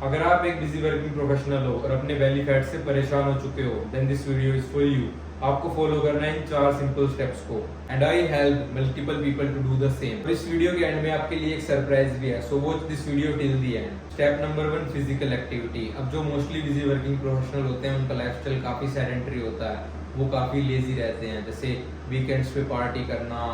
अगर आप एक बिजी वर्किंग प्रोफेशनल हो और अपने बेली फैट से परेशान हो चुके हो, then this video is for you. आपको फॉलो करना है इन 4 सिंपल स्टेप्स को, and I help multiple people to do the same. इस वीडियो के एंड में आपके लिए एक सरप्राइज भी है, so watch this video till the end. Step number 1, physical activity. अब जो मोस्टली बिजी वर्किंग प्रोफेशनल होते हैं उनका लाइफस्टाइल काफी सेडेंटरी होता है, वो काफी लेजी रहते हैं, जैसे वीकेंड्स पे पार्टी करना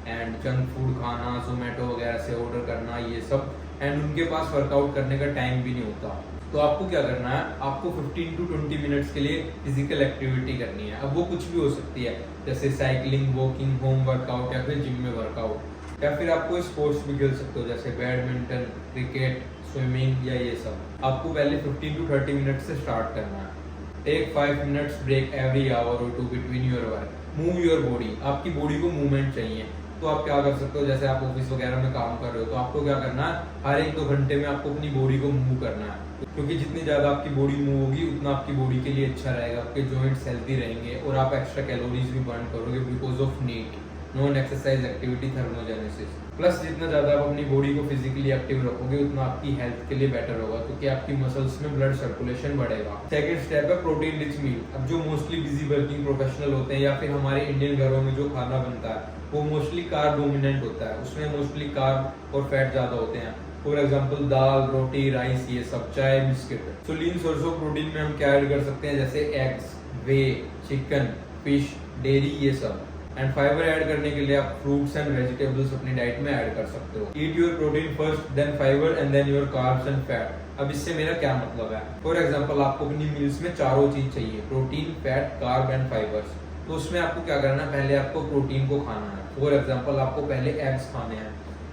एंड जंक फूड खाना, जोमेटो वगैरह से ऑर्डर करना, ये सब, एंड उनके पास वर्कआउट करने का टाइम भी नहीं होता। तो आपको क्या करना है, आपको 15 to 20 मिनट्स के लिए फिजिकल एक्टिविटी करनी है। अब वो कुछ भी हो सकती है, जैसे साइकिलिंग, वॉकिंग, होम वर्कआउट या फिर जिम में वर्कआउट, या फिर आपको स्पोर्ट्स भी खेल सकते हो जैसे बैडमिंटन, क्रिकेट, स्विमिंग या ये सब। आपको पहले 15 to 30 मिनट से स्टार्ट करना है। Take 5 minutes break every hour और 2 between your work. Move your body. आपकी बॉडी को मूवमेंट चाहिए, तो आप क्या कर सकते हो, जैसे आप ऑफिस वगैरह में काम कर रहे हो तो आपको क्या करना है, हर 1-2 घंटे में आपको अपनी बॉडी को मूव करना है, क्योंकि जितनी ज्यादा आपकी बॉडी मूव होगी उतना आपकी बॉडी के लिए अच्छा रहेगा, आपके जॉइंट्स हेल्थी रहेंगे और आप एक्स्ट्रा कैलोरीज भी बर्न करोगे because of NEAT non exercise activity thermogenesis. Plus जितना ज्यादा आप अपनी बॉडी को फिजिकली एक्टिव रखोगे उतना आपकी हेल्थ के लिए बेटर होगा, क्योंकि आपकी मसल्स में ब्लड सर्कुलेशन बढ़ेगा। सेकंड स्टेप है प्रोटीन रिच मील। अब जो मोस्टली बिजी वर्किंग प्रोफेशनल होते हैं या फिर हमारे इंडियन घरों में जो खाना बनता है वो मोस्टली कार्ब डोमिनेंट होता है, उसमें मोस्टली कार्ब और फैट ज्यादा होते हैं। फॉर एग्जाम्पल दाल, रोटी, राइस, ये सब, चाय, biscuit. So lean source of protein में हम क्या ऐड कर सकते हैं, जैसे eggs, whey, chicken, fish, dairy, ये सब। एंड फाइबर ऐड करने के लिए आप फ्रूट्स एंड वेजिटेबल्स अपनी डाइट में ऐड कर सकते हो। Eat your protein first, then fibre and then your carbs and fat. अब इससे मेरा क्या मतलब है, फॉर एग्जाम्पल आपको अपनी मील्स में चारों चीज चाहिए, protein, fat, carb and fibres. तो उसमें आपको क्या करना है, पहले आपको प्रोटीन को खाना है। फॉर एग्जाम्पल आपको पहले एग्स खाने हैं,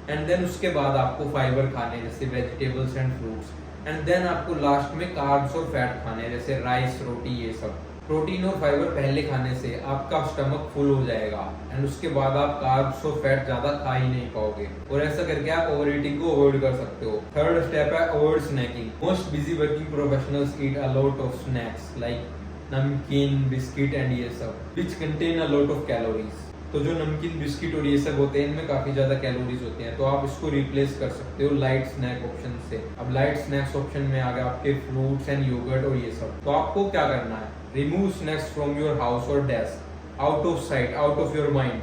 एंड देन उसके बाद आपको फाइबर खाने जैसे vegetables and fruits, and then आपको लास्ट में कार्ब्स और फैट खाने जैसे राइस, रोटी, ये सब। प्रोटीन और फाइबर पहले खाने से आपका स्टमक फुल हो जाएगा एंड उसके बाद आप कार्ब्स और फैट ज्यादा खा ही नहीं पाओगे, और ऐसा करके आप ओवर ईटिंग को अवॉइड कर सकते हो। थर्ड स्टेप है avoid snacking. Most busy working professionals eat a lot of snacks like namkeen, biscuit and ये सब, which contain a lot of calories. तो जो नमकीन, बिस्किट और ये सब होते हैं इनमें काफी ज्यादा कैलोरीज होती हैं, तो आप इसको रिप्लेस कर सकते हो लाइट स्नैक ऑप्शन से। अब लाइट स्नैक्स ऑप्शन में आ गया आपके फ्रूट्स एंड योगर्ट और ये सब। तो आपको क्या करना है, remove snacks from your house और desk, out of sight, out of your mind.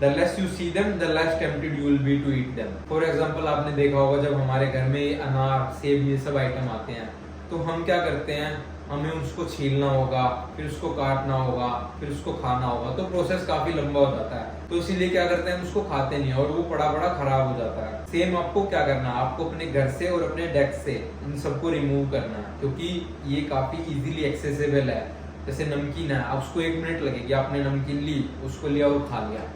The less you see them, the less tempted you will be to eat them. For example, आपने देखा होगा जब हमारे घर में अनार, सेब, ये सब आइटम आते हैं तो हम क्या करते हैं, हमें उसको छीलना होगा, फिर उसको काटना होगा, फिर उसको खाना होगा, तो प्रोसेस काफी लंबा हो जाता है। तो इसीलिए क्या करते हैं, हम उसको खाते नहीं और वो पड़ा पड़ा खराब हो जाता है। सेम आपको क्या करना है, आपको अपने घर से और अपने डेस्क से इन सबको रिमूव करना है, क्योंकि ये काफी इजीली एक्सेसिबल है। जैसे नमकीन है, अब उसको 1 मिनट लगेगी, आपने नमकीन ली, उसको लिया और खा लिया,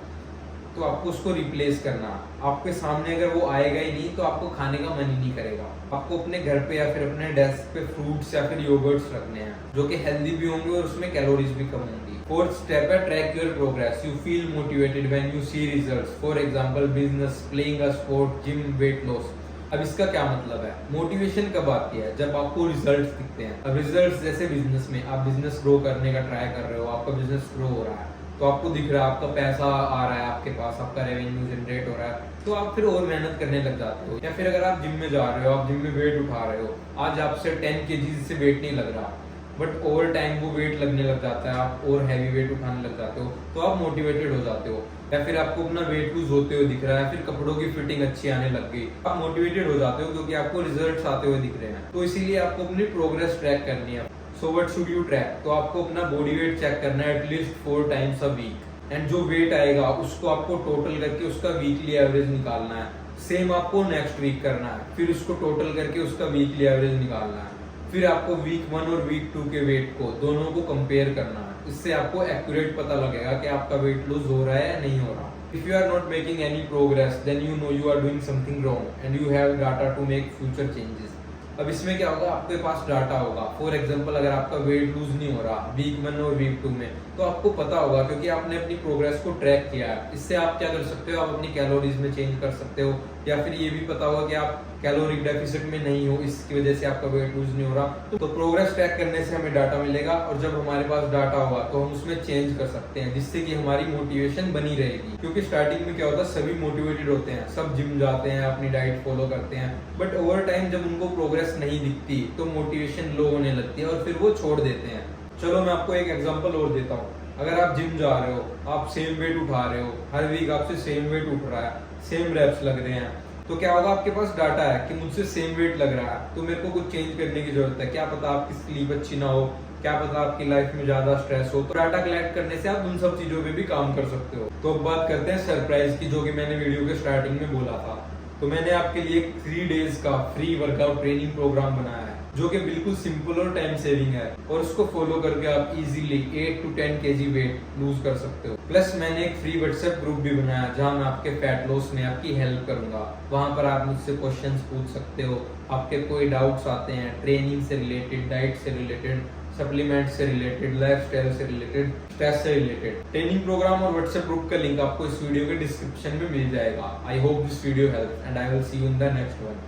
तो आपको उसको रिप्लेस करना। आपके सामने अगर वो आएगा ही नहीं तो आपको खाने का मन ही नहीं करेगा। आपको अपने घर पे या फिर अपने डेस्क पे फ्रूट्स या फिर योगर्ट्स रखने हैं जो कि हेल्दी भी होंगे और उसमें कैलोरीज भी कम होंगी। फोर्थ स्टेप है track your progress. You feel motivated when you see results, for example business, playing a sport, gym, weight loss. अब इसका क्या मतलब है, मोटिवेशन कब आती है, जब आपको रिजल्ट्स दिखते हैं। अब रिजल्ट्स जैसे बिजनेस में, आप बिजनेस ग्रो करने का ट्राई कर रहे हो, आपका बिजनेस ग्रो हो रहा है तो आपको दिख रहा है, आपका पैसा आ रहा है आपके पास, आपका रेवेन्यू जनरेट हो रहा है, तो आप फिर और मेहनत करने लग जाते हो। या फिर अगर आप जिम में जा रहे हो, आप जिम में वेट उठा रहे हो, आज आपसे 10 kg से वेट नहीं लग रहा, बट ओवर टाइम वो वेट लगने लग जाता है, आप और हैवी वेट उठाने लग जाते हो, तो आप मोटिवेटेड हो जाते हो। या फिर आपको अपना वेट लूज होते हुए दिख रहा है, फिर कपड़ों की फिटिंग अच्छी आने लग गई, आप मोटिवेटेड हो जाते हो क्योंकि आपको रिजल्ट्स आते हुए दिख रहे हैं। तो इसीलिए आपको अपनी प्रोग्रेस ट्रैक करनी है। So what should you track, तो आपको अपना बॉडी वेट चेक करना है at least 4 times a week, and जो वेट आएगा उसको आपको टोटल करके उसका वीकली एवरेज निकालना है। सेम आपको नेक्स्ट वीक करना है, फिर उसको टोटल करके उसका वीकली एवरेज निकालना है, फिर आपको वीक 1 और वीक 2 के वेट को दोनों को कंपेयर करना है। इससे आपको एक्यूरेट पता लगेगा कि आपका वेट लूज हो रहा है या नहीं हो रहा। If you are not making any progress then you know you are doing something wrong and you have data to make future changes. अब इसमें क्या होगा, आपके पास डाटा होगा। फॉर एग्जांपल अगर आपका वेट लूज नहीं हो रहा वीक 1 और वीक 2 में, तो आपको पता होगा क्योंकि आपने अपनी प्रोग्रेस को ट्रैक किया है। इससे आप क्या कर सकते हो, आप अपनी कैलोरीज में चेंज कर सकते हो, या फिर ये भी पता होगा कि आप कैलोरी डेफिसिट में नहीं हो, इसकी वजह से आपका वेट लूज नहीं हो रहा। तो प्रोग्रेस ट्रैक करने से हमें डाटा मिलेगा और जब हमारे पास डाटा होगा तो हम उसमें चेंज कर सकते हैं, जिससे कि हमारी मोटिवेशन बनी रहेगी। क्योंकि स्टार्टिंग में क्या होता है, सभी मोटिवेटेड होते हैं, सब जिम जाते हैं, अपनी डाइट फॉलो करते हैं, बट ओवर टाइम जब उनको प्रोग्रेस नहीं दिखती तो मोटिवेशन लो होने लगती है और फिर वो छोड़ देते हैं। चलो मैं आपको एक एग्जांपल और देता हूँ। अगर आप जिम जा रहे हो, आप सेम वेट उठा रहे हो, हर वीक आपसे सेम वेट उठ रहा है, सेम रेप्स लग रहे हैं, तो क्या होगा, आपके पास डाटा है कि मुझसे सेम वेट लग रहा है, तो मेरे को कुछ चेंज करने की जरूरत है। क्या पता आपकी स्लीप अच्छी ना हो, क्या पता आपकी लाइफ में ज्यादा स्ट्रेस हो, तो डाटा कलेक्ट करने से आप उन सब चीजों पे भी काम कर सकते हो। तो अब बात करते हैं सरप्राइज की, जो कि मैंने वीडियो के स्टार्टिंग में बोला था। तो मैंने आपके लिए एक 3 डेज का फ्री वर्कआउट ट्रेनिंग प्रोग्राम बनाया है, जो कि बिल्कुल सिंपल और टाइम सेविंग है, और उसको फॉलो करके आप easily 8 to 10 kg weight lose कर सकते हो। प्लस मैंने एक फ्री व्हाट्सएप ग्रुप भी बनाया, जहां मैं आपके फैट लॉस में आपकी हेल्प करूंगा। वहां पर आप मुझसे क्वेश्चंस पूछ सकते हो, आपके कोई डाउट्स आते हैं ट्रेनिंग से रिलेटेड, डाइट से रिलेटेड, सप्लीमेंट से रिलेटेड, लाइफस्टाइल से रिलेटेड, स्ट्रेस से रिलेटेड। ट्रेनिंग प्रोग्राम और व्हाट्सएप ग्रुप का लिंक आपको इस वीडियो के डिस्क्रिप्शन में मिल जाएगा। I hope this video help and I will see you in the next one.